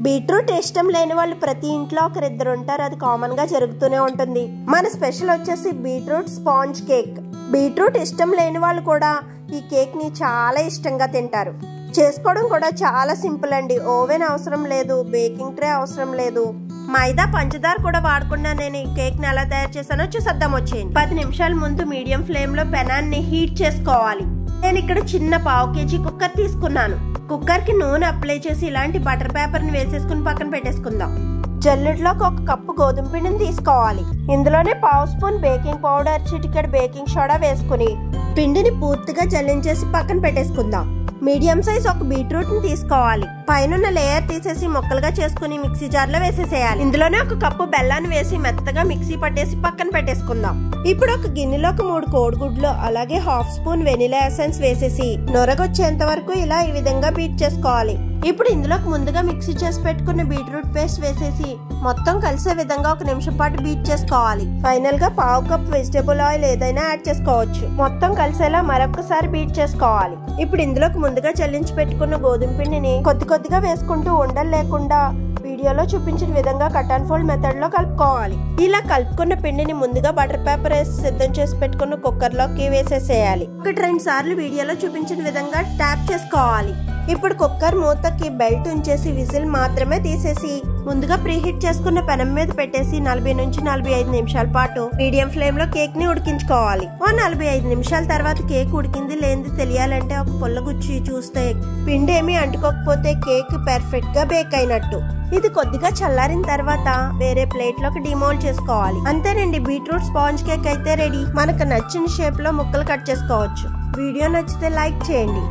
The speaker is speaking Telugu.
బీట్రూట్ ఇష్టం లేని వాళ్ళు ప్రతి ఇంట్లో ఒకరిద్దరు ఉంటారు. అది కామన్ గా జరుగుతూనే ఉంటుంది. మన స్పెషల్ వచ్చేసి బీట్రూట్ స్పాంజ్ కేక్. బీట్రూట్ ఇష్టం లేని వాళ్ళు కూడా ఈ కేక్ ని చాలా ఇష్టంగా తింటారు. చేసుకోవడం కూడా చాలా సింపుల్ అండి. ఓవెన్ అవసరం లేదు, బేకింగ్ ట్రే అవసరం లేదు, మైదా పంచదార కూడా వాడకుండా నేను ఈ కేక్ ని ఎలా తయారు చేశానో చూసేద్దాం వచ్చేయండి. 10 నిమిషాల ముందు మీడియం ఫ్లేమ్ లో పెనాన్ని హీట్ చేసుకోవాలి. నేను ఇక్కడ చిన్న పావు కేజీ కుక్కర్ తీసుకున్నాను. కుక్కర్ కి నూనె అప్లై చేసి ఇలాంటి బటర్ పేపర్ ని వేసేసుకుని పక్కన పెట్టేసుకుందాం. జల్లెడలోకి 1 కప్పు గోధుమ పిండిని తీసుకోవాలి. ఇందులోనే పావు స్పూన్ బేకింగ్ పౌడర్, చిటికెడు బేకింగ్ సోడా వేసుకుని పిండిని పూర్తిగా జల్లించేసి పక్కన పెట్టేసుకుందాం. మీడియం సైజ్ ఒక బీట్రూట్ ని తీసుకోవాలి. పైన లేయర్ తీసేసి ముక్కలుగా చేసుకుని మిక్సీ జార్ లో వేసేసేయాలి. ఇందులోనే 1 కప్పు బెల్లాన్ని వేసి మెత్తగా మిక్సీ పట్టేసి పక్కన పెట్టేసుకుందాం. ఇప్పుడు ఒక గిన్నెలోకి 3 కోడిగుడ్లు అలాగే హాఫ్ స్పూన్ వెనిలా ఎసెన్స్ వేసేసి నొరగొచ్చేంత వరకు ఇలా ఈ విధంగా బీట్ చేసుకోవాలి. ఇప్పుడు ఇందులోకి ముందుగా మిక్సీ చేసి పెట్టుకున్న బీట్రూట్ పేస్ట్ వేసేసి మొత్తం కలిసే విధంగా 1 నిమిషం పాటు బీట్ చేసుకోవాలి. ఫైనల్ గా పావు కప్ వెజిటేబుల్ ఆయిల్ ఏదైనా యాడ్ చేసుకోవచ్చు. మొత్తం కలిసేలా మరొకసారి బీట్ చేసుకోవాలి. ఇప్పుడు ఇందులోకి ముందుగా చల్లించి పెట్టుకున్న గోధుమ పిండిని కొద్దిగా వేసుకుంటూ ఉండలు లేకుండా వీడియోలో చూపించిన విధంగా కట్ అండ్ ఫోల్డ్ మెథడ్ లో కలుపుకోవాలి. ఇలా కలుపుకున్న పిండిని ముందుగా బటర్ పేపర్ వేసి సిద్ధం చేసి పెట్టుకున్న కుక్కర్ లోకి వేసేసేయాలి. 1-2 సార్లు వీడియోలో చూపించిన విధంగా ట్యాప్ చేసుకోవాలి. ఇప్పుడు కుక్కర్ మూతకి బెల్ట్ ఉంచేసి విజిల్ మాత్రమే తీసేసి ముందుగా ప్రీహీట్ చేసుకున్న పెనం మీద పెట్టేసి 40 నుంచి 45 నిమిషాల పాటు మీడియం ఫ్లేమ్ లో కేక్ ని ఉడికించుకోవాలి. 45 నిమిషాల తర్వాత కేక్ ఉడికింది లేనిది తెలియాలంటే ఒక పుల్లగుచ్చి చూస్తే పిండి ఏమీ అంటుకోకపోతే కేక్ పర్ఫెక్ట్ గా బేక్ అయినట్టు. ఇది కొద్దిగా చల్లారిన తర్వాత వేరే ప్లేట్ లోకి డిమోల్డ్ చేసుకోవాలి. అంతేనండి, బీట్రూట్ స్పాంజ్ కేక్ అయితే రెడీ. మనకు నచ్చిన షేప్ లో ముక్కలు కట్ చేసుకోవచ్చు. వీడియో నచ్చితే లైక్ చేయండి.